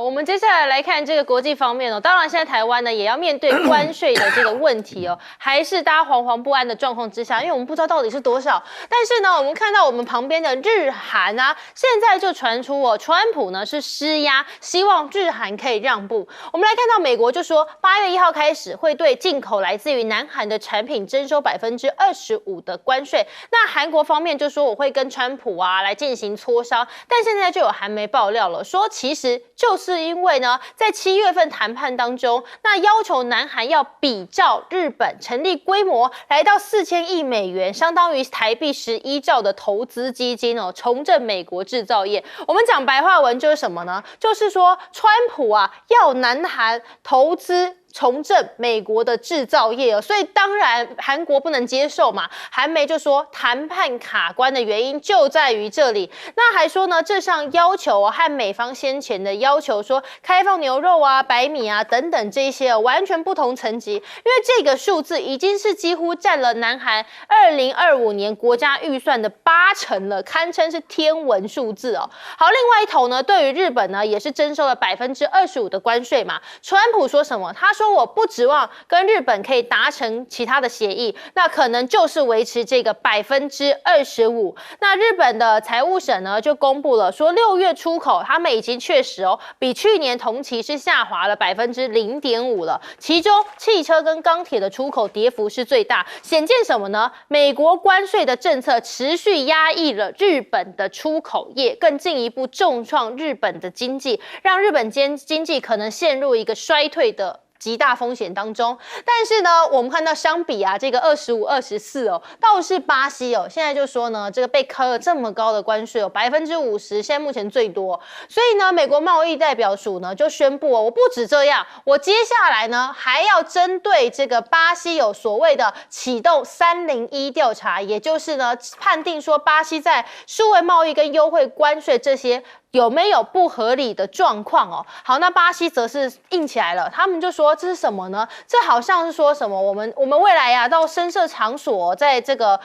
我们接下来来看这个国际方面哦。当然，现在台湾呢也要面对关税的这个问题哦，还是大家惶惶不安的状况之下，因为我们不知道到底是多少。但是呢，我们看到我们旁边的日韩啊，现在就传出川普呢是施压，希望日韩可以让步。我们来看到美国就说，8月1号开始会对进口来自于南韩的产品征收25%的关税。那韩国方面就说我会跟川普来进行磋商，但现在就有韩媒爆料了，说其实就是因为呢，在7月份谈判当中，那要求南韩要比照日本成立规模来到4000亿美元，相当于台币11兆的投资基金重振美国制造业。我们讲白话文就是什么呢？就是说川普要南韩投资重振美国的制造业所以当然韩国不能接受嘛。韩媒就说谈判卡关的原因就在于这里。那还说呢，这项要求和美方先前的要求说开放牛肉白米等等这些完全不同层级，因为这个数字已经是几乎占了南韩2025年国家预算的80%了，堪称是天文数字好，另外一头呢，对于日本呢也是征收了25%的关税嘛。川普说什么？他说我不指望跟日本可以达成其他的协议，那可能就是维持这个25%。那日本的财务省呢就公布了说，6月出口他们已经确实比去年同期是下滑了0.5%了，其中汽车跟钢铁的出口跌幅是最大，显见什么呢？美国关税的政策持续压抑了日本的出口业，更进一步重创日本的经济，让日本经济可能陷入一个衰退的极大风险当中。但是呢，我们看到相比这个25、24倒是巴西现在就说呢，这个被扣了这么高的关税50%，现在目前最多。所以呢，美国贸易代表署呢就宣布我不止这样，我接下来呢还要针对这个巴西有所谓的启动301调查，也就是呢判定说巴西在数位贸易跟优惠关税这些有没有不合理的状况好，那巴西则是硬起来了，他们就说这是什么呢？这好像是说什么我们未来到声色场所，在这个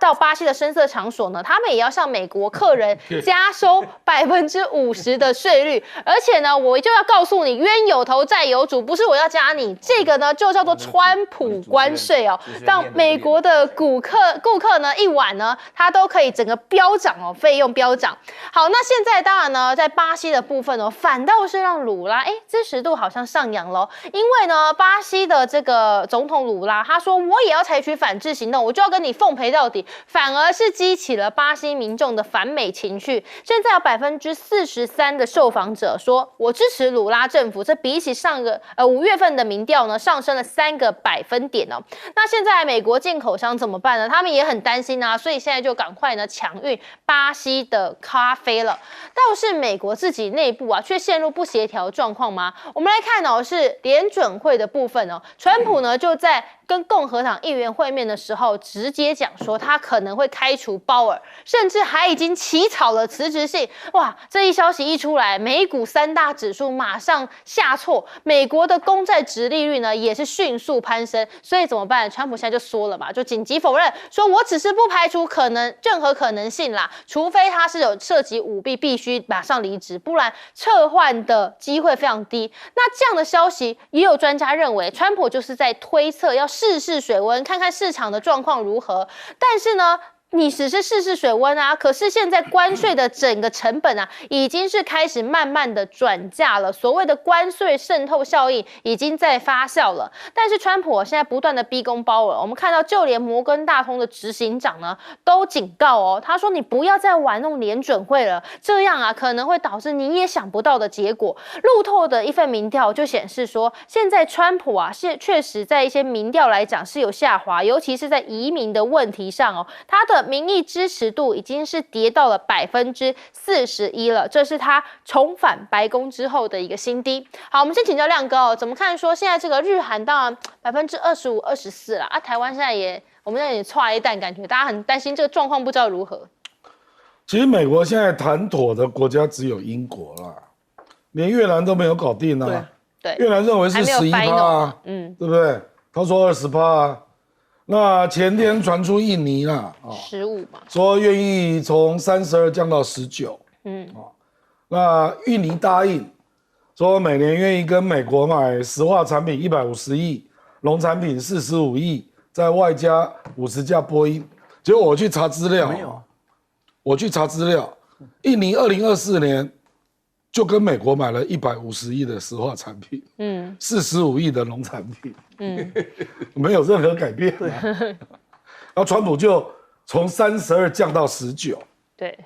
到巴西的声色场所呢，他们也要向美国客人加收50%的税率，而且呢，我就要告诉你，冤有头债有主，不是我要加你，这个呢就叫做川普关税让美国的顾客呢一碗呢，它都可以整个飙涨费用飙涨。好，那现在当然呢，在巴西的部分反倒是让鲁拉支持度好像上扬了因为呢，巴西的这个总统鲁拉他说我也要采取反制行动，我就要跟你奉陪到底。反而是激起了巴西民众的反美情绪。现在有43%的受访者说，我支持鲁拉政府，这比起5月份的民调呢，上升了3个百分点那现在美国进口商怎么办呢？他们也很担心所以现在就赶快呢抢运巴西的咖啡了。倒是美国自己内部却陷入不协调状况吗？我们来看是联准会的部分川普呢就在跟共和党议员会面的时候，直接讲说他可能会开除鲍尔，甚至还已经起草了辞职信。哇，这一消息一出来，美股3大指数马上下挫，美国的公债殖利率呢也是迅速攀升。所以怎么办？川普现在就说了嘛，就紧急否认，说我只是不排除任何可能性啦，除非他是有涉及舞弊，必须马上离职，不然撤换的机会非常低。那这样的消息，也有专家认为，川普就是在推测要试试水温，看看市场的状况如何。但是呢，你只是试试水温可是现在关税的整个成本已经是开始慢慢的转嫁了，所谓的关税渗透效应已经在发酵了。但是川普现在不断的逼宫鲍尔，我们看到就连摩根大通的执行长呢都警告他说你不要再玩弄联准会了，这样可能会导致你也想不到的结果。路透的一份民调就显示说，现在川普确实在一些民调来讲是有下滑，尤其是在移民的问题上他的民意支持度已经是跌到了41%了，这是他重返白宫之后的一个新低。好，我们先请教亮哥怎么看说现在这个日韩当然25、24啦台湾现在我们现在也剉一蛋，感觉大家很担心这个状况不知道如何。其实美国现在谈妥的国家只有英国啦，连越南都没有搞定对，越南认为是11%对不对？他说20%那前天传出印尼15嘛，说愿意从32降到19，那印尼答应，说每年愿意跟美国买石化产品150亿，农产品45亿，再外加50架波音。结果我去查资料，印尼2024年就跟美国买了150亿的石化产品，45亿的农产品，没有任何改变。然后川普就从32降到19，对，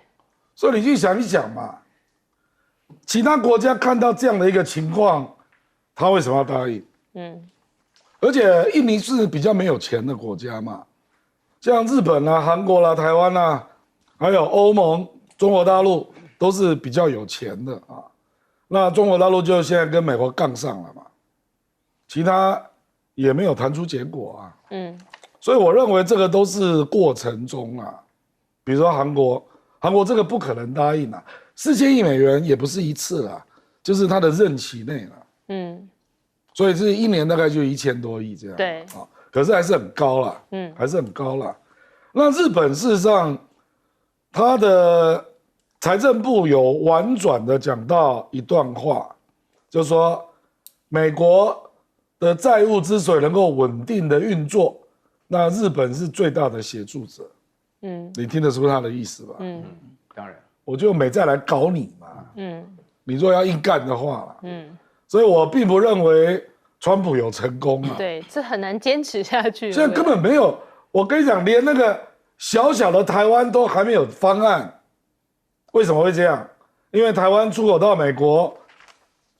所以你去想一想嘛，其他国家看到这样的一个情况，他为什么要答应？而且印尼是比较没有钱的国家嘛，像日本啦、韩国啦、台湾啦，还有欧盟、中国大陆都是比较有钱的啊。那中国大陆就现在跟美国杠上了嘛，其他也没有谈出结果啊。所以我认为这个都是过程中啊，比如说韩国这个不可能答应啊，4000亿美元也不是一次啦，就是他的任期内了。所以是一年大概就1000多亿这样。对啊，可是还是很高啦。还是很高啦。那日本事实上，他的财政部有婉转的讲到一段话，就是说美国的债务之所以能够稳定的运作，那日本是最大的协助者。你听得出他的意思吧？当然，我就美债来搞你嘛。你若要硬干的话，所以我并不认为川普有成功啊。对，这很难坚持下去。现在根本没有，我跟你讲，连那个小小的台湾都还没有方案。为什么会这样？因为台湾出口到美国，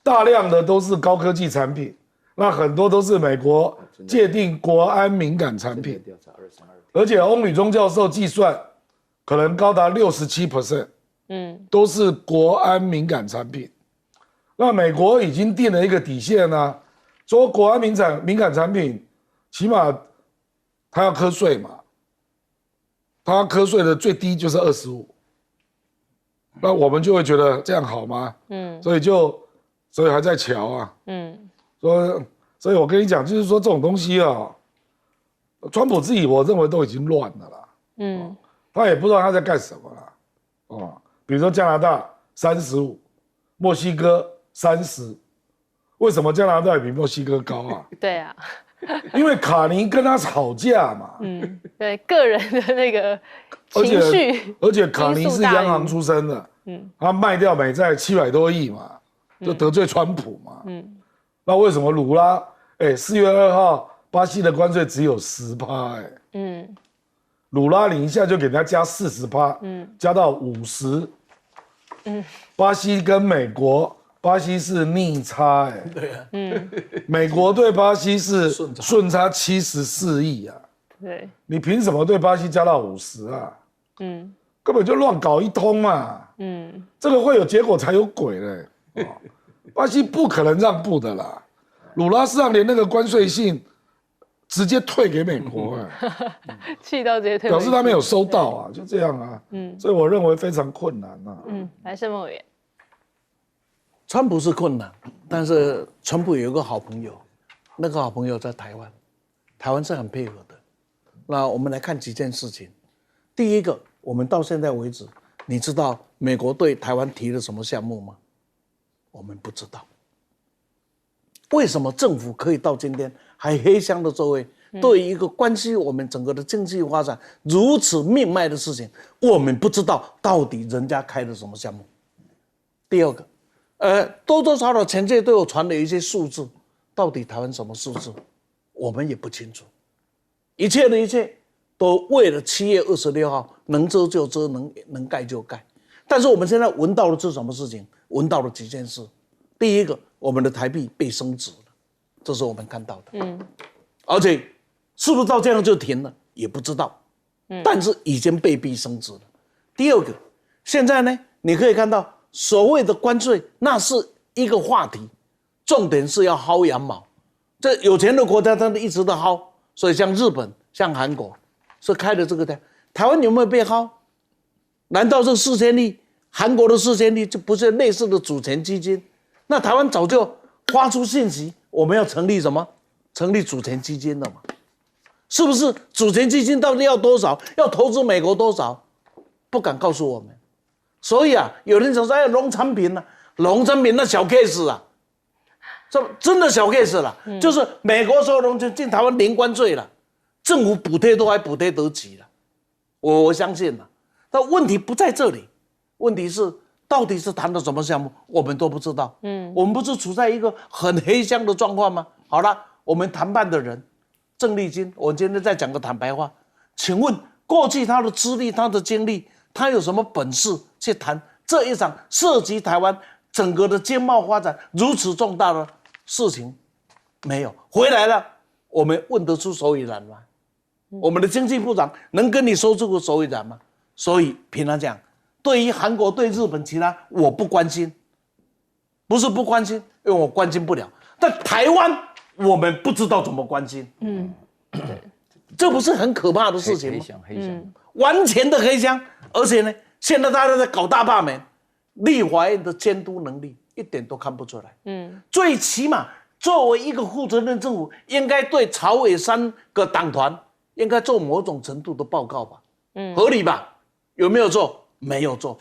大量的都是高科技产品，那很多都是美国界定国安敏感产品，而且翁履中教授计算，可能高达67%，都是国安敏感产品。那美国已经定了一个底线啊，说国安敏感产品，起码他要课税嘛，他课税的最低就是25%，那我们就会觉得这样好吗？所以还在瞧啊，所以我跟你讲，就是说这种东西啊，川普自己我认为都已经乱了啦，他也不知道他在干什么啦，比如说加拿大35%，墨西哥30%，为什么加拿大比墨西哥高啊？对啊，因为卡尼跟他吵架嘛，对个人的那个情绪，而且卡尼是央行出身的，他卖掉美债700多亿嘛，就得罪川普嘛，那为什么卢拉？4月2号巴西的关税只有10%，鲁拉你一下就给人家加40%，加到50%，巴西跟美国，巴西是逆差对啊，美国对巴西是顺差74亿啊，对，你凭什么对巴西加到50啊？根本就乱搞一通嘛，这个会有结果才有鬼嘞，巴西不可能让步的啦，鲁拉事实上连那个关税性直接退给美国，气到直接退，表示他没有收到啊，就这样啊，所以我认为非常困难啊。来，盛孟委员，川普是困难，但是川普有一个好朋友，那个好朋友在台湾，台湾是很配合的。那我们来看几件事情。第一个，我们到现在为止，你知道美国对台湾提了什么项目吗？我们不知道。为什么政府可以到今天还黑箱的作为，对于一个关系我们整个的经济发展如此命脉的事情，我们不知道到底人家开了什么项目。第二个，多多少少前界都有传的一些数字，到底台湾什么数字，我们也不清楚。一切的一切都为了7月26号能遮就遮，能盖就盖。但是我们现在闻到的是什么事情？闻到了几件事。第一个，我们的台币被升值了，这是我们看到的。而且是不是到这样就停了，也不知道。但是已经被逼升值了。第二个，现在呢，你可以看到所谓的关税，那是一个话题，重点是要薅羊毛。这有钱的国家真的一直都薅，所以像日本、像韩国是开的这个的。台湾有没有被薅？难道这4000亿，韩国的4000亿就不是类似的主权基金？那台湾早就发出信息，我们要成立什么？成立主权基金了嘛？是不是主权基金到底要多少？要投资美国多少？不敢告诉我们。所以啊，有人讲说，农产品啊，农产品那小 case 啊，真的小 case 了，就是美国所有东西进台湾零关税了，政府补贴都还补贴得起了，我相信了。但问题不在这里，问题是到底是谈的什么项目，我们都不知道。我们不是处在一个很黑箱的状况吗？好了，我们谈判的人郑丽君，我今天再讲个坦白话，请问过去他的资历、他的经历，他有什么本事去谈这一场涉及台湾整个的经贸发展如此重大的事情？没有回来了，我们问得出所以然吗？我们的经济部长能跟你说出个所以然吗？所以平常讲，对于韩国、对日本其他，我不关心，不是不关心，因为我关心不了。但台湾，我们不知道怎么关心。这不是很可怕的事情吗？黑箱，完全的黑箱。而且呢，现在大家在搞大罢免，立法院的监督能力一点都看不出来。最起码作为一个负责任政府，应该对朝野3个党团应该做某种程度的报告吧？合理吧？有没有做？没有做。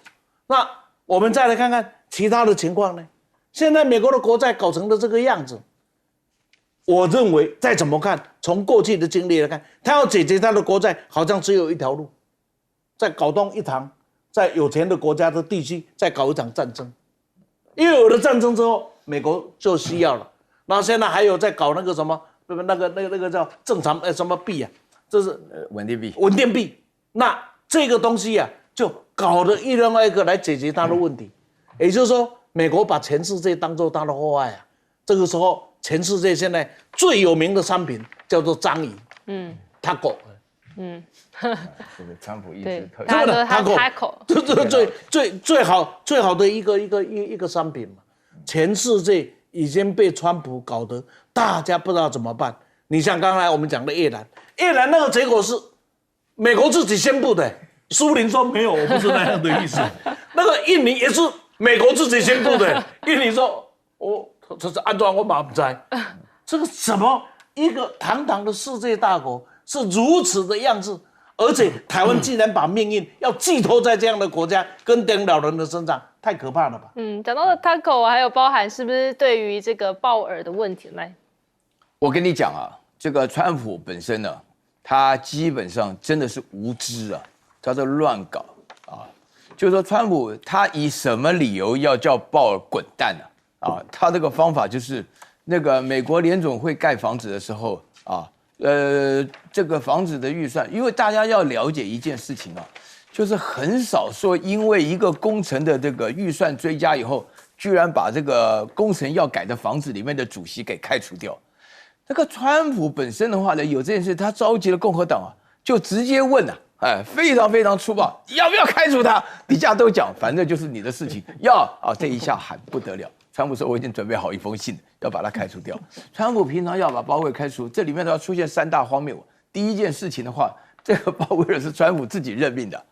那我们再来看看其他的情况呢？现在美国的国债搞成了这个样子，我认为再怎么看，从过去的经历来看，他要解决他的国债，好像只有一条路，再搞动一场，在有钱的国家的地区再搞一场战争，因为有了战争之后，美国就需要了。然后现在还有在搞那个什么，那个叫正常什么币啊，这是稳定币。稳定币。那这个东西啊，就搞了另外一个来解决它的问题，也就是说，美国把全世界当作它的祸害啊。这个时候，全世界现在最有名的商品叫做章鱼，taco，这个川普一直特大家都taco，这是最好的一个商品嘛。全世界已经被川普搞得大家不知道怎么办。你像刚才我们讲的越南那个结果是美国自己宣布的，苏林说没有，我不是那样的意思。那个印尼也是美国自己宣布的，印尼说这是按照我马不在，这个什么一个堂堂的世界大国是如此的样子，而且台湾竟然把命运要寄托在这样的国家跟领导人的身上，太可怕了吧？讲到的 taco 还有包含是不是对于这个鲍尔的问题来？我跟你讲啊，这个川普本身呢，他基本上真的是无知啊，他在乱搞啊。就是说，川普他以什么理由要叫鲍尔滚蛋呢？他这个方法就是那个美国联总会盖房子的时候啊，这个房子的预算，因为大家要了解一件事情啊，就是很少说因为一个工程的这个预算追加以后，居然把这个工程要改的房子里面的主席给开除掉。那个川普本身的话呢，有这件事，他召集了共和党啊，就直接问非常非常粗暴，要不要开除他？底下都讲，反正就是你的事情，这一下喊不得了。川普说：“我已经准备好一封信，要把他开除掉。”川普平常要把鲍威尔开除，这里面都要出现3大荒谬。第一件事情的话，这个鲍威尔是川普自己任命的，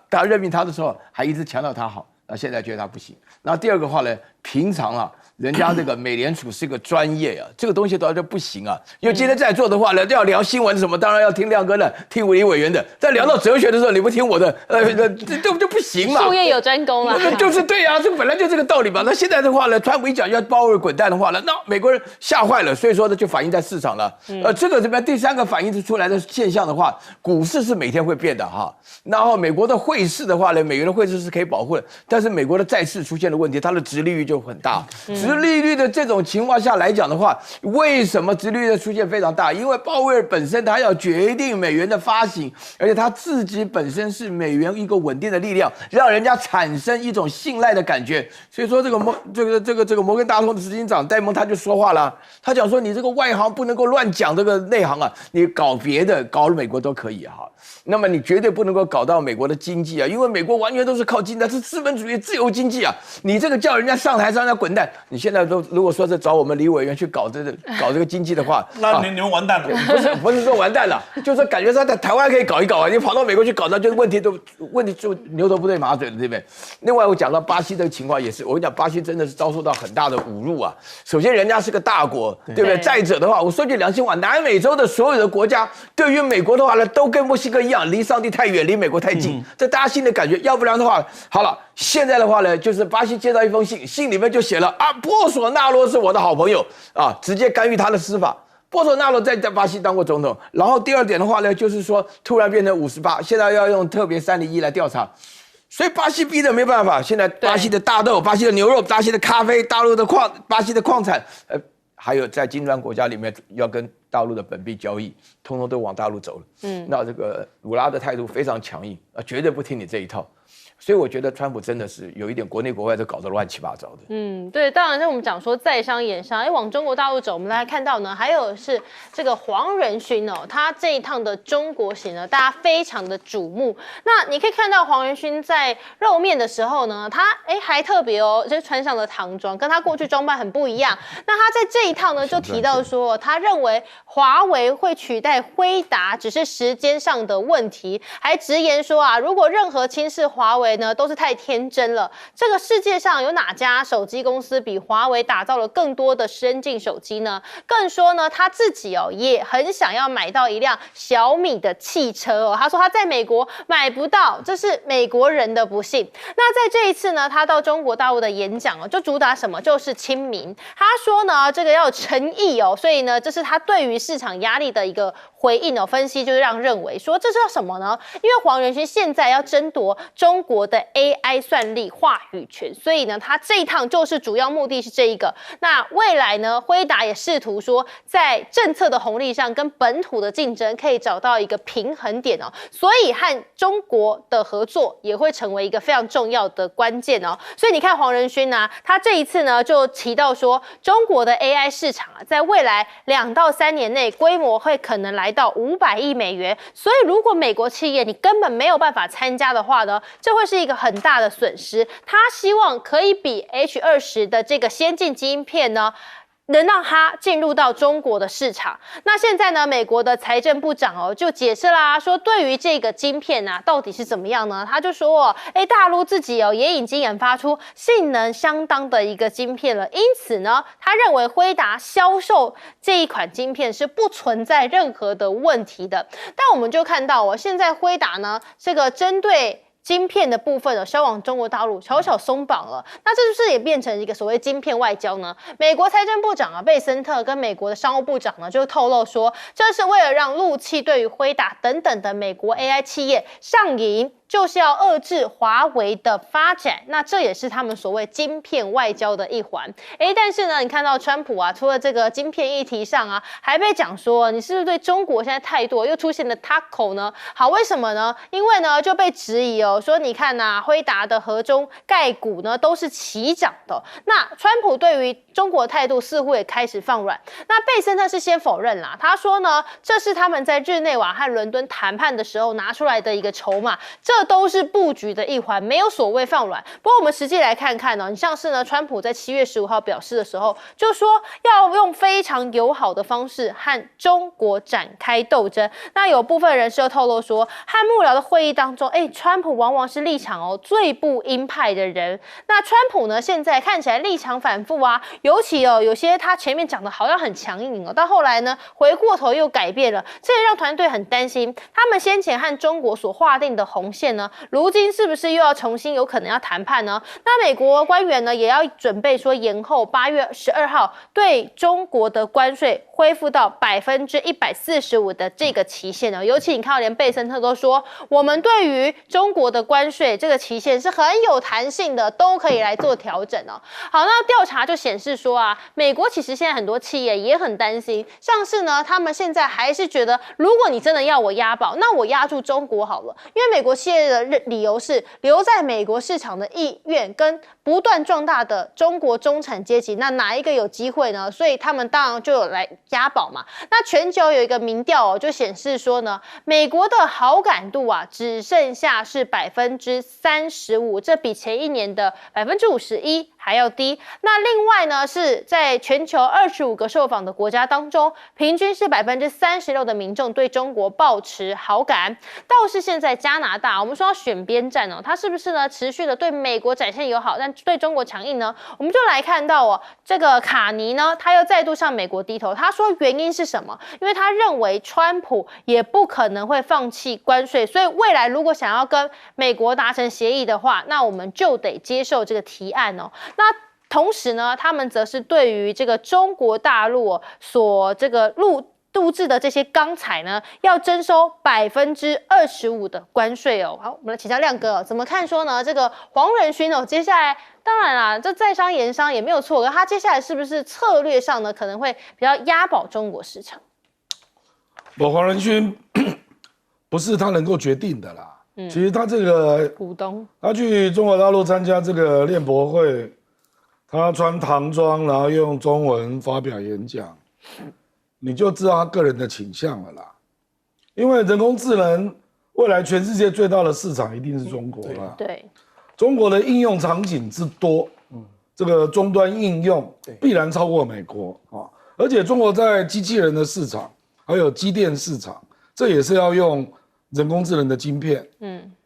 他任命他的时候还一直强调他好，那现在觉得他不行。然后第二个话呢，平常人家这个美联储是个专业这个东西都要不行啊。因为今天在座的话呢，要聊新闻什么，当然要听亮哥的，听李委员的。在聊到哲学的时候，你不听我的，这就不行嘛。术业有专攻啊，就是对啊，这本来就这个道理嘛。那现在的话呢，川普一讲要鲍威尔滚蛋的话呢，那美国人吓坏了，所以说呢就反映在市场了。这个这边第3个反映出来的现象的话，股市是每天会变的哈。然后美国的汇市的话呢，美元的汇市是可以保护的，但是美国的债市出现了问题，它的殖利率就很大。殖利率的这种情况下来讲的话，为什么殖利率的出现非常大？因为鲍威尔本身他要决定美元的发行，而且他自己本身是美元一个稳定的力量，让人家产生一种信赖的感觉。所以说这个摩根大通的执行长戴蒙他就说话了，他讲说你这个外行不能够乱讲这个内行啊，你搞别的搞美国都可以哈。那么你绝对不能够搞到美国的经济因为美国完全都是靠经济，是资本主义自由经济你这个叫人家上台让人家滚蛋，你现在都如果说是找我们李委员去搞这个经济的话，那你们完蛋了。不是说完蛋了，就是感觉他在台湾可以搞一搞你跑到美国去搞，那就是问题就牛头不对马嘴了，对不对？另外我讲到巴西这个情况也是，我跟你讲，巴西真的是遭受到很大的侮辱首先人家是个大国，对不对？再者的话，我说句良心话，南美洲的所有的国家对于美国的话呢，都跟墨西哥一样，离上帝太远，离美国太近，这大家心里感觉。要不然的话，好了，现在的话呢，就是巴西接到一封信，信里面就写了波索纳罗是我的好朋友啊，直接干预他的司法。波索纳罗在巴西当过总统，然后第二点的话呢，就是说突然变成58，现在要用特别301来调查，所以巴西逼得没办法。现在巴西的大豆、巴西的牛肉、巴西的咖啡、巴西的矿产，还有在金砖国家里面要跟大陆的本币交易，通通都往大陆走了。那这个鲁拉的态度非常强硬啊，绝对不听你这一套。所以我觉得川普真的是有一点国内国外都搞得乱七八糟的。对，当然是我们讲说在商言商，往中国大陆走，我们来看到呢，还有是这个黄仁勋哦，他这一趟的中国行呢，大家非常的瞩目。那你可以看到黄仁勋在露面的时候呢，他还特别哦，就穿上了唐装，跟他过去装扮很不一样。那他在这一趟呢，就提到说，他认为华为会取代辉达，只是时间上的问题，还直言说啊，如果任何轻视华为呢，都是太天真了。这个世界上有哪家手机公司比华为打造了更多的先进手机呢？更说呢，他自己也很想要买到一辆小米的汽车哦。他说他在美国买不到，这是美国人的不幸。那在这一次呢，他到中国大陆的演讲就主打什么？就是亲民。他说呢，这个要有诚意所以呢，这是他对于市场压力的一个回应分析就是让认为说这是什么呢？因为黄仁勋现在要争夺中国的 AI 算力话语权，所以呢，他这一趟就是主要目的是这一个。那未来呢，辉达也试图说在政策的红利上跟本土的竞争可以找到一个平衡点所以和中国的合作也会成为一个非常重要的关键所以你看黄仁勋他这一次呢就提到说，中国的 AI 市场在未来2到3年内规模会可能来到500亿美元，所以如果美国企业你根本没有办法参加的话呢，这会是一个很大的损失。他希望可以比 H20的这个先进晶片呢，能让它进入到中国的市场。那现在呢，美国的财政部长就解释啦，说对于这个晶片到底是怎么样呢？他就说大陆自己也已经研发出性能相当的一个晶片了，因此呢，他认为辉达销售这一款晶片是不存在任何的问题的。但我们就看到现在辉达呢，这个针对晶片的部分销往中国大陆悄悄松绑了，那这是不是也变成一个所谓晶片外交呢？美国财政部长贝森特跟美国的商务部长呢就透露说，这是为了让陆企对于辉达等等的美国 AI 企业上瘾，就是要遏制华为的发展，那这也是他们所谓晶片外交的一环。但是呢，你看到川普除了这个晶片议题上还被讲说你是不是对中国现在态度又出现了 taco 呢？好，为什么呢？因为呢就被质疑说你看辉达的盒中概股呢都是齐涨的。那川普对于中国的态度似乎也开始放软。那贝森特是先否认啦，他说呢，这是他们在日内瓦和伦敦谈判的时候拿出来的一个筹码，这都是布局的一环，没有所谓放软。不过我们实际来看看你像是呢，川普在7月15号表示的时候，就说要用非常友好的方式和中国展开斗争。那有部分人士又透露说，和幕僚的会议当中，川普往往是立场最不鹰派的人。那川普呢，现在看起来立场反复尤其有些他前面讲的好像很强硬到后来呢，回过头又改变了，这也让团队很担心，他们先前和中国所划定的红线呢，如今是不是又要重新有可能要谈判呢？那美国官员呢，也要准备说延后8月12号对中国的关税恢复到145%的这个期限尤其你看到连贝森特都说，我们对于中国的关税这个期限是很有弹性的，都可以来做调整好，那调查就显示说美国其实现在很多企业也很担心，像是呢，他们现在还是觉得，如果你真的要我押宝，那我押住中国好了，因为美国企业的理由是留在美国市场的意愿跟不断壮大的中国中产阶级，那哪一个有机会呢？所以他们当然就有来押宝嘛。那全球有一个民调就显示说呢，美国的好感度只剩下是35%，这比前一年的51%还要低。那另外呢，是在全球25个受访的国家当中，平均是36%的民众对中国抱持好感。倒是现在加拿大，我们说要选边站它是不是呢持续的对美国展现友好，但对中国强硬呢？我们就来看到这个卡尼呢，他又再度向美国低头。他说原因是什么？因为他认为川普也不可能会放弃关税，所以未来如果想要跟美国达成协议的话，那我们就得接受这个提案那同时呢，他们则是对于这个中国大陆所这个录制的这些钢材呢，要征收25%的关税哦。好，我们来请教亮哥怎么看说呢？这个黄仁勋接下来当然啦，这在商言商也没有错，可他接下来是不是策略上呢，可能会比较押宝中国市场？黄仁勋不是他能够决定的啦。其实他这个股东，他去中国大陆参加这个练博会，他穿唐装，然后用中文发表演讲。你就知道他个人的倾向了啦，因为人工智能未来全世界最大的市场一定是中国啦。对，中国的应用场景之多，这个终端应用必然超过美国啊。而且中国在机器人的市场，还有机电市场，这也是要用人工智能的晶片。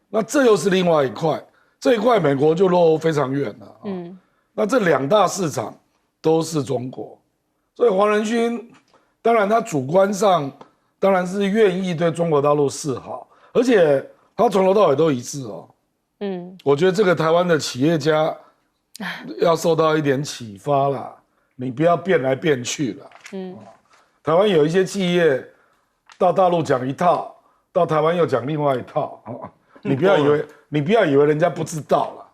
那这又是另外一块，这一块美国就落后非常远了。那这2大市场都是中国，所以黄仁勋。当然，他主观上当然是愿意对中国大陆示好，而且他从头到尾都一致哦。我觉得这个台湾的企业家要受到一点启发啦，你不要变来变去了。台湾有一些企业到大陆讲一套，到台湾又讲另外一套，你不要以为人家不知道啦。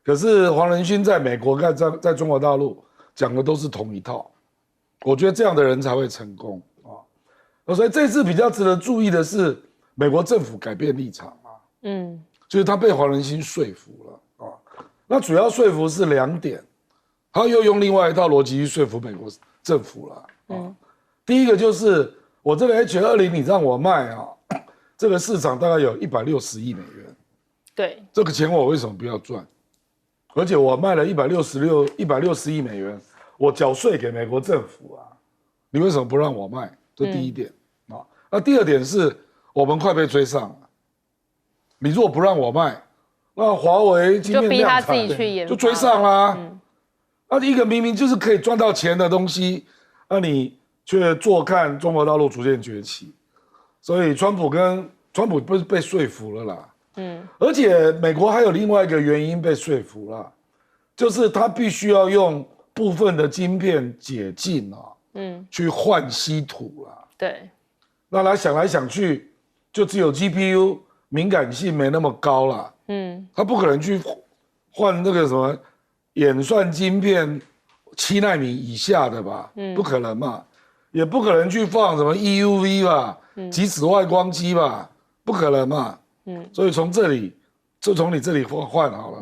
可是黄仁勋在美国在中国大陆讲的都是同一套。我觉得这样的人才会成功啊，所以这次比较值得注意的是，美国政府改变立场啊，就是他被黄仁勋说服了啊。那主要说服是2点，他又用另外一套逻辑去说服美国政府了啊。第一个就是我这个 H20你让我卖啊，这个市场大概有160亿美元，对，这个钱我为什么不要赚？而且我卖了160亿美元。我缴税给美国政府啊，你为什么不让我卖？这第一点啊。那第二点是我们快被追上了。你如果不让我卖，那华为晶片量产就逼他自己去研发，就追上啦。那一个明明就是可以赚到钱的东西，那你却坐看中国大陆逐渐崛起，所以川普不是被说服了啦。而且美国还有另外一个原因被说服了，就是他必须要用。部分的晶片解禁去换稀土啦。对，那想来想去，就只有 GPU 敏感性没那么高啦。他不可能去换那个什么演算晶片7奈米以下的吧？不可能嘛，也不可能去放什么 EUV 吧，极紫外光机吧，不可能嘛。所以从你这里换好了，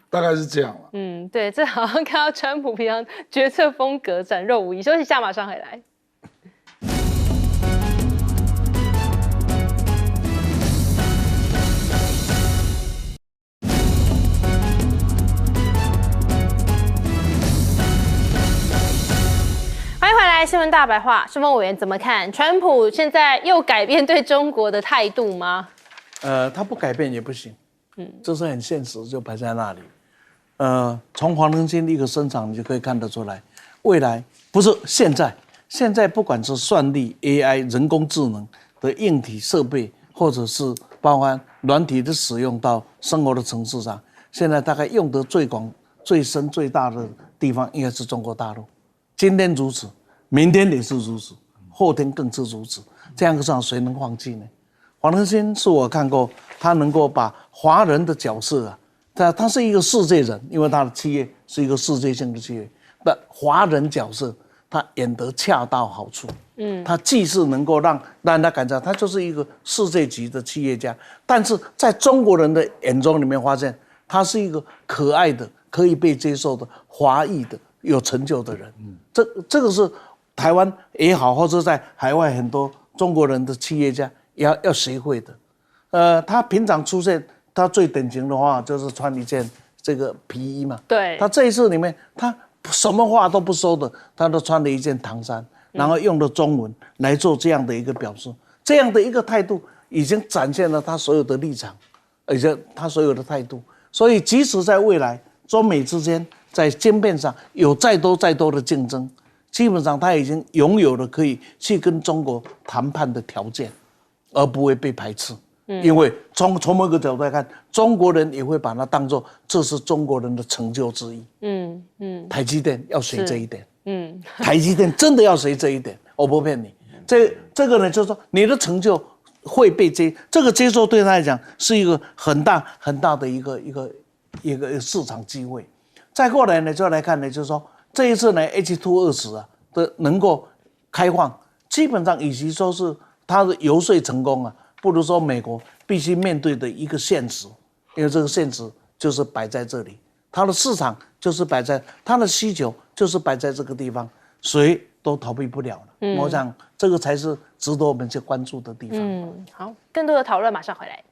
大概是这样了。对，这好像看到川普平常决策风格展露无遗。休息一下，马上回来。欢迎回来，新闻大白话，世峰委员怎么看？川普现在又改变对中国的态度吗？他不改变也不行。这是很现实，就摆在那里。从黄仁勋一个生产，你就可以看得出来，未来不是现在不管是算力、AI、人工智能的硬体设备，或者是包含软体的使用到生活的层次上，现在大概用得最广、最深、最大的地方应该是中国大陆。今天如此，明天也是如此，后天更是如此。这样子谁能放弃呢？黄仁勋是我看过，他能够把华人的角色他是一个世界人，因为他的企业是一个世界性的企业，但华人角色他演得恰到好处。他既是能够让人家感觉他就是一个世界级的企业家，但是在中国人的眼中里面发现他是一个可爱的、可以被接受的、华裔的、有成就的人。这个是台湾也好，或者在海外很多中国人的企业家要学会的。他平常出现，他最典型的话就是穿一件这个皮衣嘛。对。他这一次里面，他什么话都不说的，他都穿了一件唐衫，然后用了中文来做这样的一个表述，这样的一个态度已经展现了他所有的立场，而且他所有的态度。所以，即使在未来中美之间在晶片上有再多的竞争，基本上他已经拥有了可以去跟中国谈判的条件，而不会被排斥。因为从某一个角度来看，中国人也会把它当作这是中国人的成就之一。台积电要学这一点。台积电真的要学这一点，我不骗你。这个呢，就是说你的成就会被这个接受对他来讲是一个很大的一个市场机会。再过来呢，就来看呢，就是说这一次呢 H220啊的能够开放，基本上与其说是它的游说成功啊，不如说美国必须面对的一个现实，因为这个现实就是摆在这里，它的市场就是摆在它的需求就是摆在这个地方，谁都逃避不了了。我想这个才是值得我们去关注的地方。好，更多的讨论马上回来。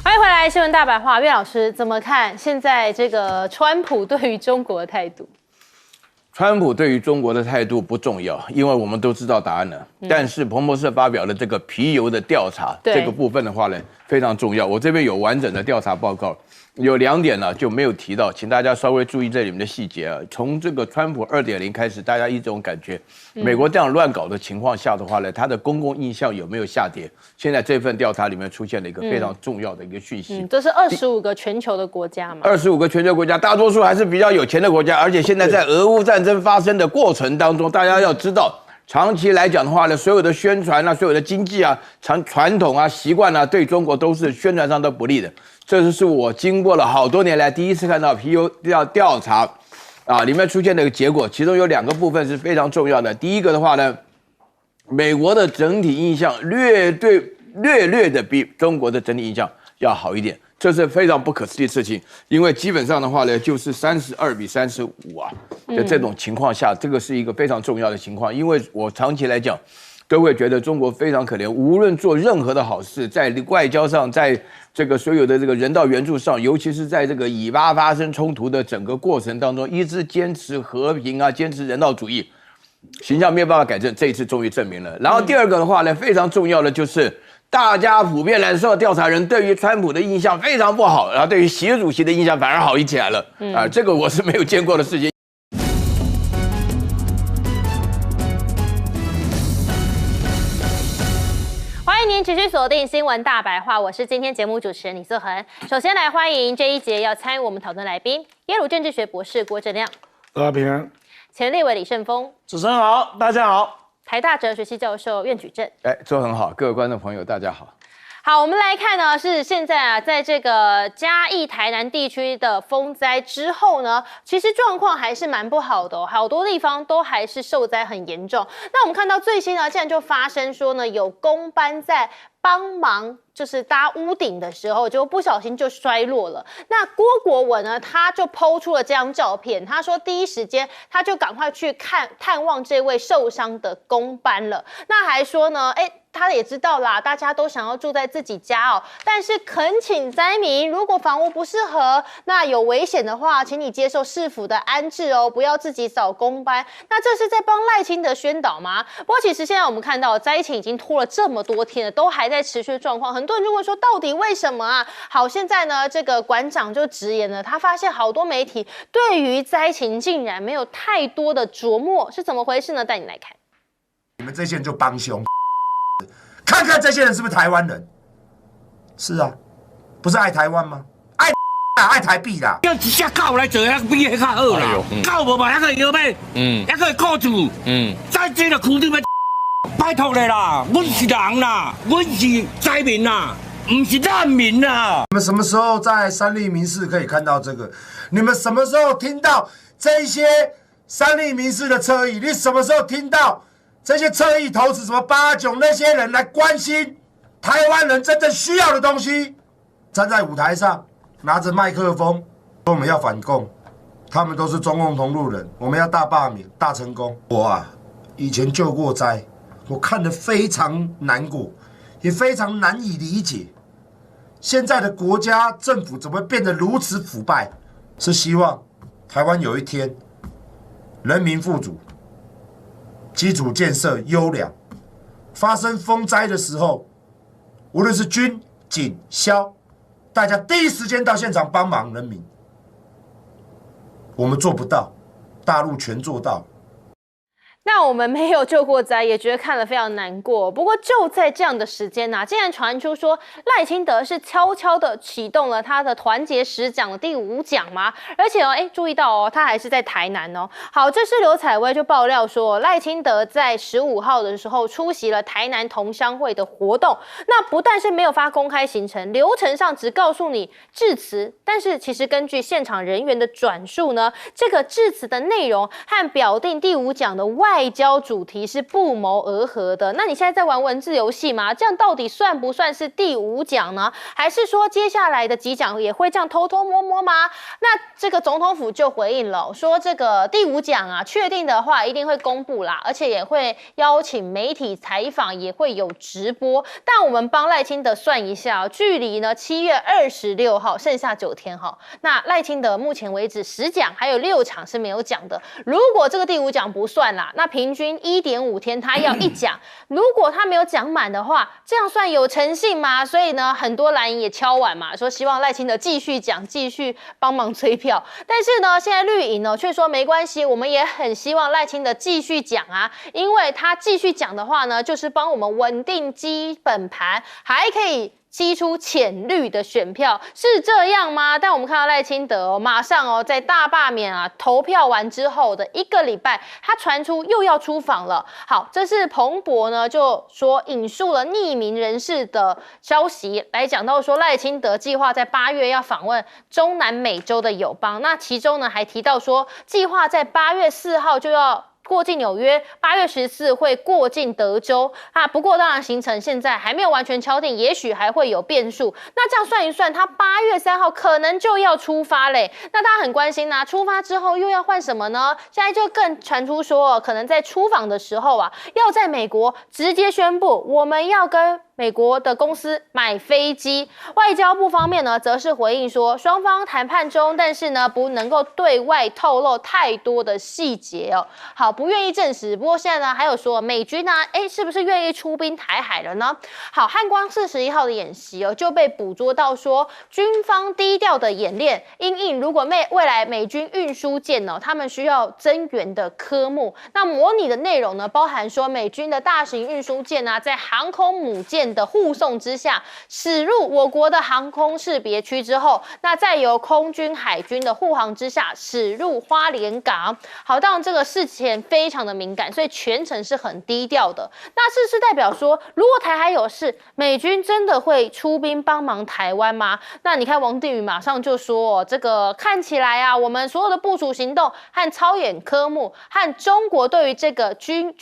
欢迎回来，新闻大白话，岳老师怎么看现在这个川普对于中国的态度？川普对于中国的态度不重要，因为我们都知道答案了。但是彭博社发表的这个皮尤的调查，这个部分的话呢非常重要。我这边有完整的调查报告，有2点呢就没有提到，请大家稍微注意这里面的细节啊。从这个川普2.0开始，大家一种感觉，美国这样乱搞的情况下的话呢，它的公共印象有没有下跌？现在这份调查里面出现了一个非常重要的一个讯息。这是25个全球的国家嘛？25个全球国家，大多数还是比较有钱的国家，而且现在在俄乌战争发生的过程当中，大家要知道，长期来讲的话呢，所有的宣传啊，所有的经济啊、传统啊、习惯啊，对中国都是宣传上都不利的。这是我经过了好多年来第一次看到皮尤调查啊，里面出现的一个结果，其中有2个部分是非常重要的。第一个的话呢，美国的整体印象略的比中国的整体印象要好一点，这是非常不可思议的事情。因为基本上的话呢，就是32比35啊的这种情况下，这个是一个非常重要的情况。因为我长期来讲，都会觉得中国非常可怜，无论做任何的好事，在外交上，在这个所有的这个人道援助上，尤其是在这个以巴发生冲突的整个过程当中，一直坚持和平啊，坚持人道主义，形象没有办法改正，这一次终于证明了。然后第二个的话呢，非常重要的就是大家普遍来说，调查人对于川普的印象非常不好，然后对于习主席的印象反而好起来了。这个我是没有见过的事情。欢迎您持续锁定新闻大白话，我是今天节目主持人李瑟恒。首先来欢迎这一节要参与我们讨论来宾，耶鲁政治学博士郭正亮，大家平安。前立委李胜峰，主持人好，大家好。台大哲学系教授苑举正，做很好，各位观众朋友大家好。好，我们来看呢，是现在啊，在这个嘉义、台南地区的风灾之后呢，其实状况还是蛮不好的哦，好多地方都还是受灾很严重。那我们看到最新呢，现在就发生说呢，有工班在帮忙就是搭屋顶的时候，就不小心就摔落了。那郭国文呢，他就抛出了这张照片，他说第一时间他就赶快去探望这位受伤的工班了。那还说呢，他也知道啦，大家都想要住在自己家哦，但是恳请灾民，如果房屋不适合，那有危险的话，请你接受市府的安置哦，不要自己找工班。那这是在帮赖清德宣导吗？不过其实现在我们看到灾情已经拖了这么多天了，都还在持续的状况，很多人就问说，到底为什么啊？好，现在呢，这个馆长就直言了，他发现好多媒体对于灾情竟然没有太多的琢磨，是怎么回事呢？带你来看。你们这些人就帮凶。看看这些人是不是台湾人？是啊，不是爱台湾吗？爱台币啦！叫一只狗来做，那比迄较好啦。狗无嘛，还可以摇摆，还可以顾住。再这个区你们拜托你啦，阮是人啦，阮是灾民啦，不是难民啦。你们什么时候在三立民视可以看到这个？你们什么时候听到这些三立民视的侧翼？你什么时候听到？这些侧翼头子什么89那些人来关心台湾人真正需要的东西，站在舞台上拿着麦克风说我们要反共，他们都是中共同路人，我们要大罢免大成功。我啊以前救过灾，我看得非常难过，也非常难以理解，现在的国家政府怎么会变得如此腐败？是希望台湾有一天人民富足，基础建设优良，发生风灾的时候，无论是军、警、消，大家第一时间到现场帮忙人民。我们做不到，大陆全做到。那我们没有救过灾，也觉得看了非常难过。不过就在这样的时间啊，竟然传出说赖清德是悄悄的启动了他的团结十奖的第5奖吗？而且注意到他还是在台南哦。好，这是刘采薇就爆料说，赖清德在15号的时候出席了台南同乡会的活动，那不但是没有发公开行程，流程上只告诉你致辞，但是其实根据现场人员的转述呢，这个致辞的内容和表定第5奖的外交主题是不谋而合的。那你现在在玩文字游戏吗？这样到底算不算是第5奖呢？还是说接下来的几奖也会这样偷偷摸摸吗？那这个总统府就回应了，说这个第5奖啊，确定的话一定会公布啦，而且也会邀请媒体采访，也会有直播。但我们帮赖清德算一下，距离呢7月26号剩下9天哈。那赖清德目前为止10奖还有6场是没有奖的。如果这个第5奖不算啦，那平均1.5天他要1奖，如果他没有讲满的话，这样算有诚信吗？所以呢，很多蓝营也敲碗嘛，说希望赖清德继续讲，继续帮忙催票。但是呢，现在绿营呢却说没关系，我们也很希望赖清德继续讲啊，因为他继续讲的话呢，就是帮我们稳定基本盘，还可以激出浅绿的选票，是这样吗？但我们看到赖清德马上在大罢免投票完之后的1个礼拜，他传出又要出访了。好，这是彭博呢就说引述了匿名人士的消息来讲到说，赖清德计划在8月要访问中南美洲的友邦，那其中呢还提到说，计划在8月4号就要过境纽约，8月14会过境德州啊。不过当然行程现在还没有完全敲定，也许还会有变数。那这样算一算，他8月3号可能就要出发嘞。那大家很关心出发之后又要换什么呢？现在就更传出说，可能在出访的时候要在美国直接宣布我们要跟美国的公司买飞机。外交部方面呢，则是回应说，双方谈判中，但是呢不能够对外透露太多的细节哦。好，不愿意证实。不过现在呢，还有说美军呢，是不是愿意出兵台海了呢？好，汉光41号的演习就被捕捉到说，军方低调的演练，因应如果未来美军运输舰他们需要增援的科目。那模拟的内容呢，包含说美军的大型运输舰在航空母舰的护送之下，驶入我国的航空识别区之后，那再由空军、海军的护航之下驶入花莲港。好，当然这个事前非常的敏感，所以全程是很低调的。那是不是代表说，如果台海有事，美军真的会出兵帮忙台湾吗？那你看王定宇马上就说，这个看起来我们所有的部署行动和操演科目和中国对于这个区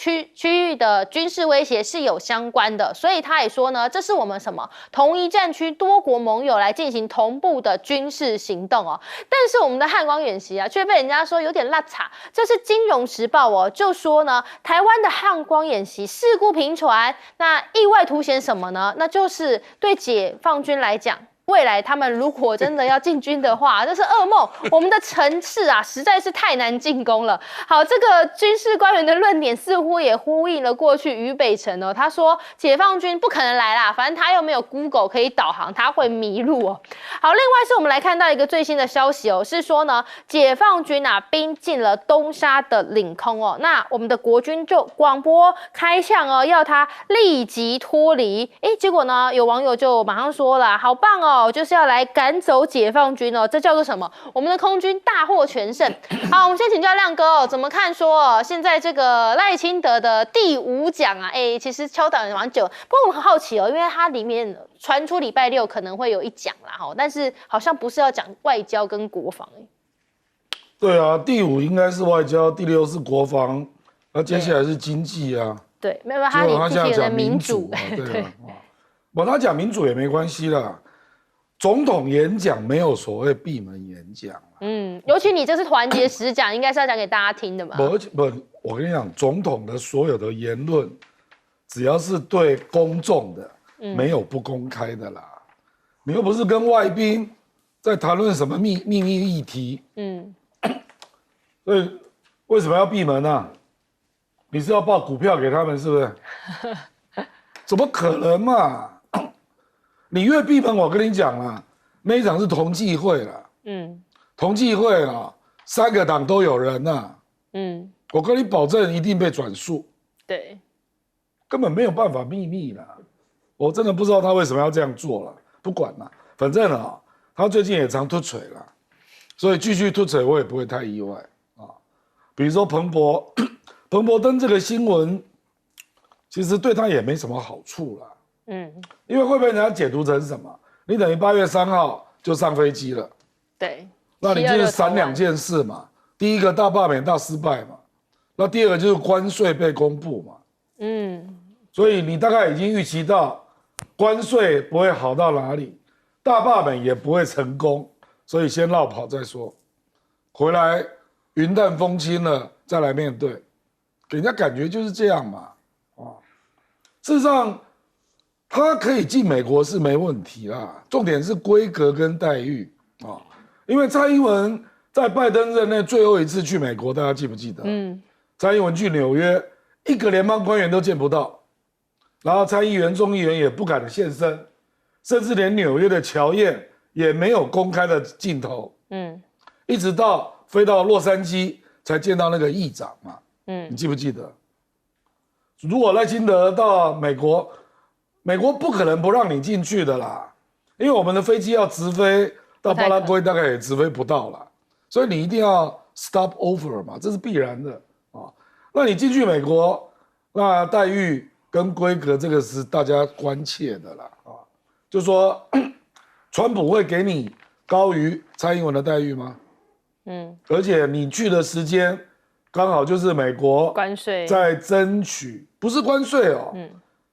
域的军事威胁是有相关的，所以他也说呢，这是我们什么同一战区多国盟友来进行同步的军事行动但是我们的汉光演习却被人家说有点落差。这是金融时报就说呢，台湾的汉光演习事故频传，那意外凸显什么呢？那就是对解放军来讲，未来他们如果真的要进军的话，这是噩梦。我们的城市实在是太难进攻了。好，这个军事官员的论点似乎也呼应了过去俞北辰他说解放军不可能来啦，反正他又没有 Google 可以导航，他会迷路好，另外是我们来看到一个最新的消息是说呢，解放军兵进了东沙的领空那我们的国军就广播开枪要他立即脱离。结果呢，有网友就马上说了，好棒就是要来赶走解放军这叫做什么？我们的空军大获全胜。好，我们先请教亮哥怎么看说现在这个赖清德的第5奖其实敲打蛮久，不过我们很好奇因为它里面传出礼拜6可能会有1奖啦但是好像不是要讲外交跟国防对啊，第5应该是外交，第6是国防，而接下来是经济对，没有他现在讲民主对他讲民主也没关系啦。总统演讲没有所谓闭门演讲尤其你这是团结10奖，应该是要讲给大家听的嘛。不，我跟你讲，总统的所有的言论，只要是对公众的，没有不公开的啦。你又不是跟外宾在谈论什么秘密议题，所以为什么要闭门啊？你是要报股票给他们是不是？怎么可能嘛？你越闭门，我跟你讲啦，那一场是同济会啦，同济会啊，3个党都有人呐，我跟你保证一定被转述，对，根本没有办法秘密啦。我真的不知道他为什么要这样做了，不管了，反正啊，他最近也常突锤了，所以继续突锤我也不会太意外啊。比如说彭博登这个新闻，其实对他也没什么好处啦，因为会被人家解读成什么？你等于8月3号就上飞机了，对，那你就是闪2件事嘛，第一个大罢免大失败嘛，那第二个就是关税被公布嘛，所以你大概已经预期到。关税不会好到哪里，大罢免也不会成功，所以先绕跑再说，回来云淡风轻了再来面对，给人家感觉就是这样嘛，事实上他可以进美国是没问题啦，重点是规格跟待遇啊，因为蔡英文在拜登任内最后一次去美国，大家记不记得？蔡英文去纽约，一个联邦官员都见不到。然后参议员、众议员也不敢现身，甚至连纽约的乔宴也没有公开的镜头。一直到飞到洛杉矶才见到那个议长嘛。你记不记得？如果赖清德到美国，美国不可能不让你进去的啦，因为我们的飞机要直飞到巴拉圭，大概也直飞不到啦，所以你一定要 stop over 嘛，这是必然的啊。那你进去美国，那待遇。跟规格这个是大家关切的啦，就说川普会给你高于蔡英文的待遇吗？而且你去的时间刚好就是美国关税在争取，不是关税哦，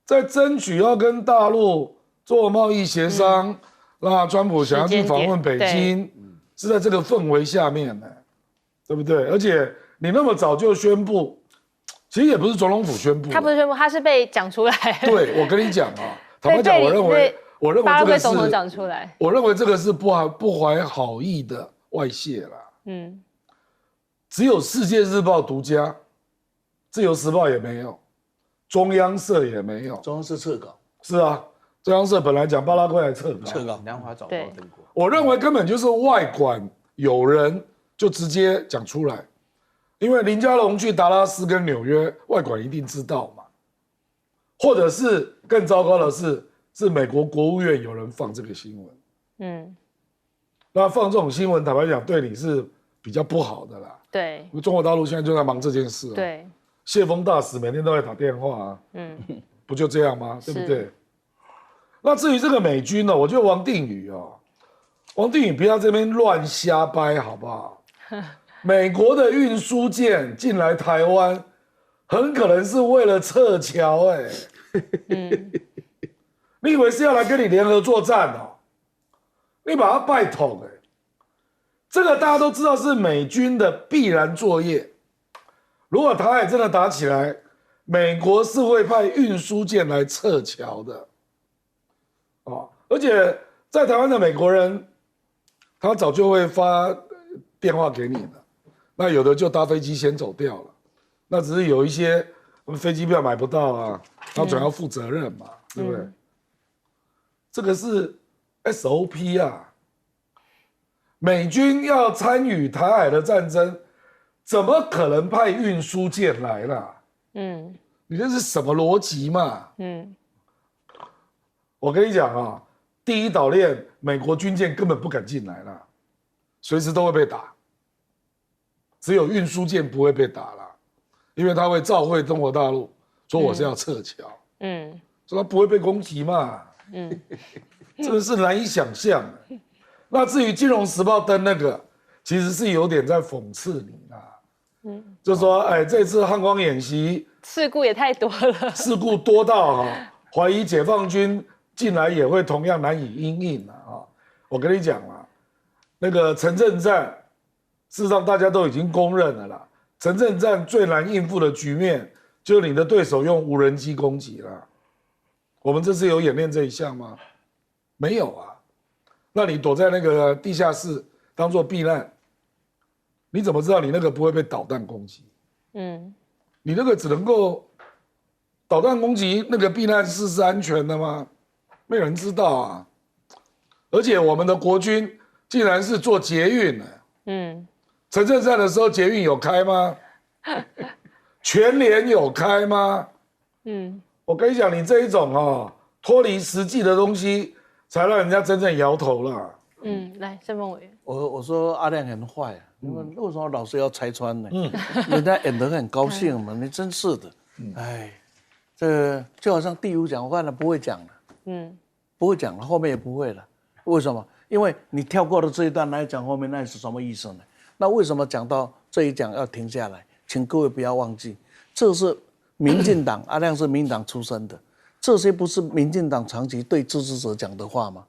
在争取要跟大陆做贸易协商，那川普想要去访问北京，是在这个氛围下面呢，对不对？而且你那么早就宣布。其实也不是总统府宣布，他不是宣布，他是被讲出来。对，我跟你讲啊，坦白讲，我认为这个是总统讲出来，我认为这个是不怀好意的外泄啦。只有《世界日报》独家，《自由时报》也没有，中央社也没有，中央社撤稿。是啊，中央社本来讲巴拉圭还撤稿，南华早报登过。我认为根本就是外管有人就直接讲出来。因为林佳龙去达拉斯跟纽约，外管一定知道嘛，或者是更糟糕的是美国国务院有人放这个新闻，那放这种新闻，坦白讲对你是比较不好的啦。对，因为中国大陆现在就在忙这件事啊。对，谢峰大使每天都在打电话啊，不就这样吗？对不对？那至于这个美军呢，我觉得王定宇不要这边乱瞎掰，好不好？美国的运输舰进来台湾，很可能是为了撤侨你以为是要来跟你联合作战哦？你把它拜统这个大家都知道是美军的必然作业。如果台海真的打起来，美国是会派运输舰来撤侨的，而且在台湾的美国人，他早就会发电话给你的。那有的就搭飞机先走掉了，那只是有一些飞机票买不到啊，他总要负责任嘛，对不对？这个是 SOP 啊，美军要参与台海的战争，怎么可能派运输舰来啦？你这是什么逻辑嘛？我跟你讲啊，第一岛链美国军舰根本不敢进来啦，随时都会被打。只有运输舰不会被打啦，因为他会召会中国大陆，说我是要撤侨，说他不会被攻击嘛，真的是难以想象。那至于《金融时报》登那个，其实是有点在讽刺你啦，就说这次汉光演习事故也太多了，事故多到怀疑解放军进来也会同样难以因应啊。我跟你讲啦，那个城镇战。事实上，大家都已经公认了啦。城镇战最难应付的局面，就是你的对手用无人机攻击啦。我们这次有演练这一项吗？没有啊。那你躲在那个地下室当做避难，你怎么知道你那个不会被导弹攻击？你那个只能够导弹攻击，那个避难室是安全的吗？没有人知道啊。而且我们的国军竟然是做捷运的。陈胜善的时候捷运有开吗？全联有开吗？我跟你讲，你这一种脱离实际的东西，才让人家真正摇头啦。来，盛峰委员，我说阿亮很坏啊，你们为什么老是要拆穿呢？人家演得很高兴嘛，你真是的。哎，这就好像第五讲，我看了不会讲了，不会讲了，后面也不会了。为什么？因为你跳过了这一段来讲后面，那是什么意思呢？那为什么讲到这一讲要停下来？请各位不要忘记，这是民进党，阿亮是民进党出身的，这些不是民进党长期对支持者讲的话吗？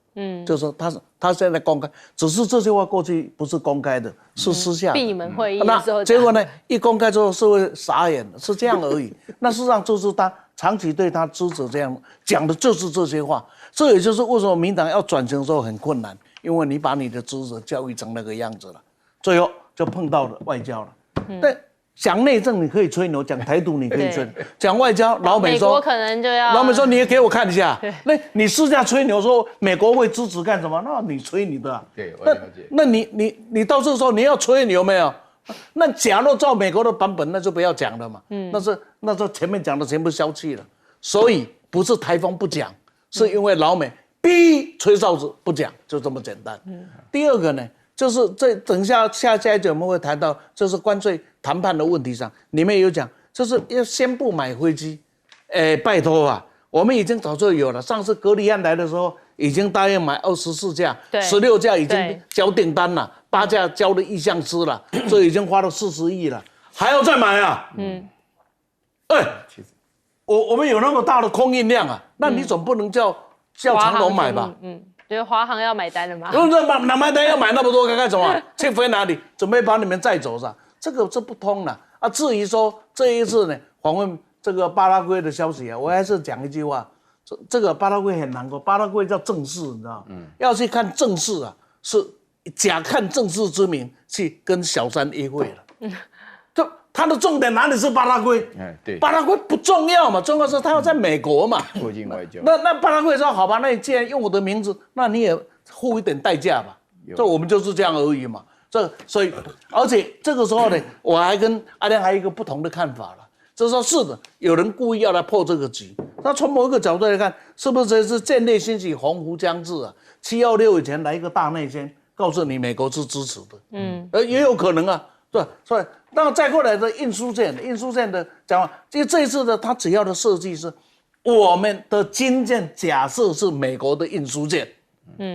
就是说他现在公开，只是这些话过去不是公开的，是私下的闭门会议的时候那结果呢，一公开之后社会傻眼了，是这样而已。那事实上就是他长期对他支持这样讲的就是这些话，这也就是为什么民党要转型的时候很困难，因为你把你的支持者教育成那个样子了，最后就碰到了外交了。但讲内政你可以吹牛，讲台独你可以吹，讲外交老美说，美国可能就要，老美说你也给我看一下，那你私下吹牛说美国会支持干什么？那你吹你的啊。对，我了解。那你到这时候你要吹牛没有？那假如照美国的版本，那就不要讲了嘛。那是前面讲的全部消气了。所以不是台风不讲，是因为老美逼吹哨子不讲，就这么简单。第二个呢？就是等一下下一节我们会谈到，就是关税谈判的问题上，里面有讲，就是要先不买飞机，拜托啊，我们已经早就有了。上次格里安来的时候，已经答应买24架，16架已经交订单了，8架交了意向书了，所以已经花了40亿了，还要再买啊？我们有那么大的供应量啊，那你总不能叫长荣买吧？觉得华航要买单了吗？哪买单要买那么多干什么？去飞哪里？准备把你们载走是吧？这不通了啊！至于说这一次呢，访问这个巴拉圭的消息啊，我还是讲一句话，这个巴拉圭很难过，巴拉圭叫正事，你知道吗？要去看正事啊，是假看正事之名去跟小三约会了。他的重点哪里是巴拉圭？对，巴拉圭不重要嘛，重要是他要在美国嘛。国境外交。那巴拉圭说好吧，那你既然用我的名字，那你也付一点代价吧。这我们就是这样而已嘛。所以，而且这个时候呢，我还跟阿亮还有一个不同的看法了，就是说是的，有人故意要来破这个局。那从某一个角度来看，是不是这是建立兴起，鸿鹄将至啊？716以前来一个大内宣，告诉你美国是支持的，也有可能啊。对，所以那再过来的运输线的讲法，这一次的它主要的设计是，我们的军舰假设是美国的运输舰，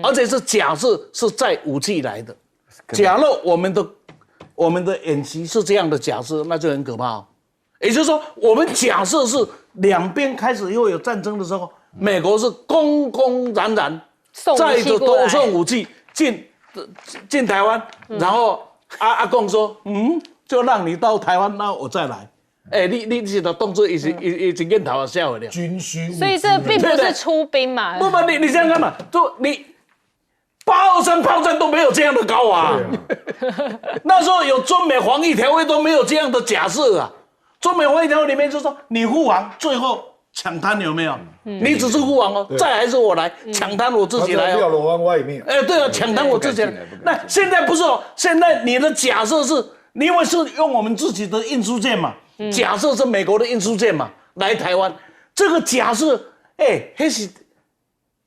而且是假设是载武器来的。假如我们的演习是这样的假设，那就很可怕。也就是说，我们假设是两边开始又有战争的时候，美国是公公然载着多送武器进台湾，然后。阿公说，就让你到台湾，那我再来。你现在动作已经跟台湾下回了。军需，所以这并不是出兵嘛。不，你想想看嘛，就你823炮战都没有这样的高啊。那时候有中美防疫条约都没有这样的假设啊。中美防疫条约里面就说你护航，最后抢滩有没有？你只是护航哦，再还是我来抢滩，我自己来哦。吊罗湾外面。对啊，抢滩我自己来。那现在不是哦，现在你的假设是，你因为是用我们自己的运输舰嘛，假设是美国的运输舰嘛来台湾，这个假设，那是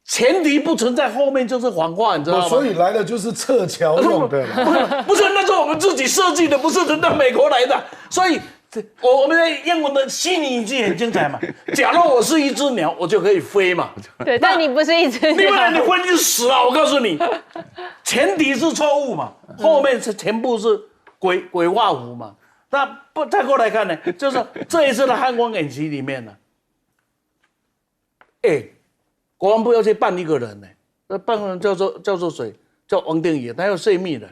前提不存在，后面就是谎话，你知道吗？所以来的就是撤侨用的啦。不是，那是我们自己设计的，不是人到美国来的，所以。我们的英文的虚拟语句很精彩嘛。假如我是一只鸟，我就可以飞嘛。对，但你不是一只鸟。你不然你飞就死了。我告诉你，前提是错误嘛，后面是全部是鬼画符嘛。那不再过来看呢，就是这一次的汉光演习里面呢，国防部要去办一个人呢，那办人叫做谁？叫王定宇，他要泄密的。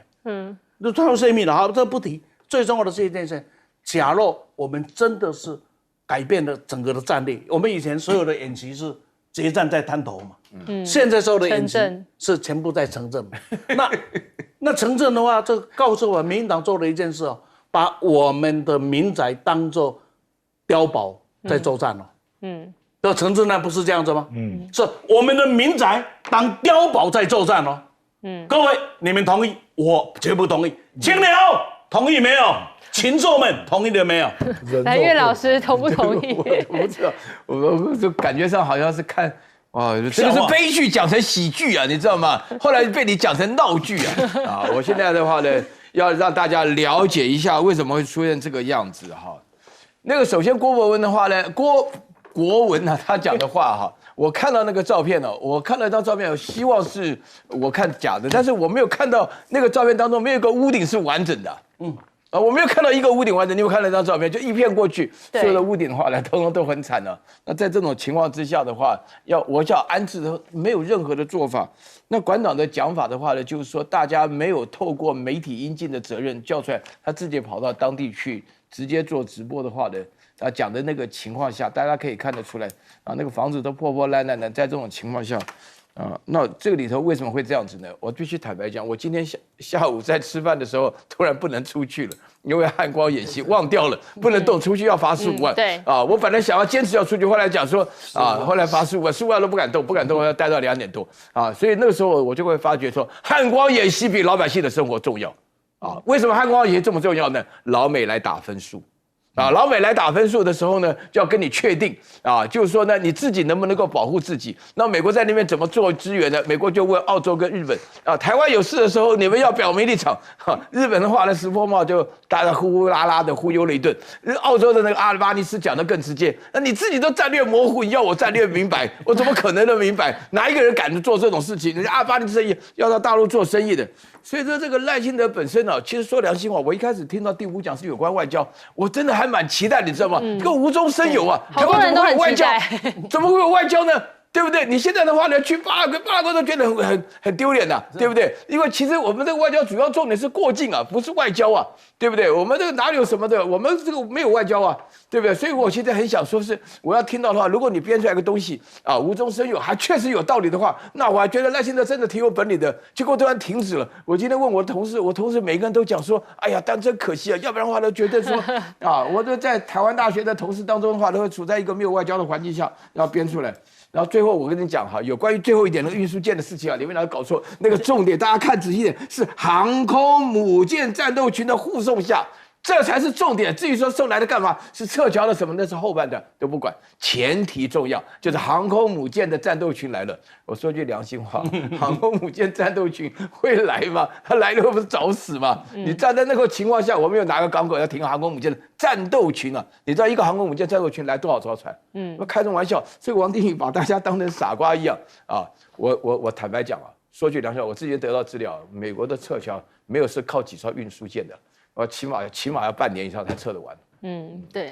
他要泄密的，好，这不提。最重要的是一件事。假若我们真的是改变了整个的战略，我们以前所有的演习是决战在滩头嘛，现在所有的演习是全部在城镇嘛。那城镇的话，这告诉我民进党做了一件事哦，把我们的民宅当作碉堡在作战哦。的陈志南不是这样子吗？是我们的民宅当碉堡在作战哦。各位，你们同意？我绝不同意。青鸟同意没有？禽兽们同意了没有？来，岳老师同不同意？我不知道，我就感觉上好像是看。哇，这个是悲剧讲成喜剧啊，你知道吗？后来被你讲成闹剧啊！我现在的话呢，要让大家了解一下为什么会出现这个样子哈。那个首先郭伯文的话呢，国文呢，他讲的话哈，我看到那个照片呢，我看到一张照片，我希望是我看假的，但是我没有看到那个照片当中没有一个屋顶是完整的。我没有看到一个屋顶完整，你有看到那张照片，就一片过去，所有的屋顶的话呢，通通都很惨了。那在这种情况之下的话，我叫安置的，没有任何的做法。那馆长的讲法的话呢，就是说大家没有透过媒体应尽的责任叫出来，他自己跑到当地去直接做直播的话呢，讲的那个情况下，大家可以看得出来啊，那个房子都破破烂烂的，在这种情况下。那这个里头为什么会这样子呢？我必须坦白讲，我今天下午在吃饭的时候，突然不能出去了，因为汉光演习忘掉了，不能动，出去要罚15万。对我本来想要坚持要出去，后来讲说后来罚15万，15万都不敢动，要待到2点多所以那个时候我就会发觉说，汉光演习比老百姓的生活重要为什么汉光演习这么重要呢？老美来打分数。老美来打分数的时候呢，就要跟你确定就是说呢，你自己能不能够保护自己？那美国在那边怎么做支援呢？美国就问澳洲跟日本台湾有事的时候，你们要表明立场日本的话呢，石破茂就大家呼呼啦啦的忽悠了一顿。澳洲的那个阿尔巴尼斯讲得更直接，那你自己都战略模糊，你要我战略明白，我怎么可能能明白？哪一个人敢做这种事情？人家阿尔巴尼斯要到大陆做生意的。所以说这个赖清德本身其实说良心话，我一开始听到第5讲是有关外交，我真的还蛮期待，你知道吗？这个无中生有好多人都很期待，怎么会有外交呢？对不对？你现在的话呢，去巴拉圭都觉得很丢脸呐，对不对？因为其实我们这个外交主要重点是过境不是外交对不对？我们这个哪里有什么的？我们这个没有外交对不对？所以我现在很想说是，我要听到的话，如果你编出来个东西无中生有，还确实有道理的话，那我还觉得赖清德真的挺有本领的。结果突然停止了。我今天问我的同事，我同事每个人都讲说，哎呀，但真可惜要不然的话呢，觉得说我都在台湾大学的同事当中的话，都会处在一个没有外交的环境下，要编出来。然后最后我跟你讲有关于最后一点的运输舰的事情你们哪搞错？那个重点大家看仔细一点，是航空母舰战斗群的护送下。这才是重点。至于说送来的干嘛，是撤侨的什么，那是后半段都不管。前提重要，就是航空母舰的战斗群来了。我说句良心话，航空母舰战斗群会来吗？他来了会不是找死吗？你站在那个情况下，我们有哪个港口要停航空母舰的战斗群你知道一个航空母舰战斗群来多少艘船？开这种玩笑，这个王定宇把大家当成傻瓜一样我坦白讲说句良心话，我之前得到资料，美国的撤侨没有是靠几艘运输舰的。起码要半年以上才撤得完。对。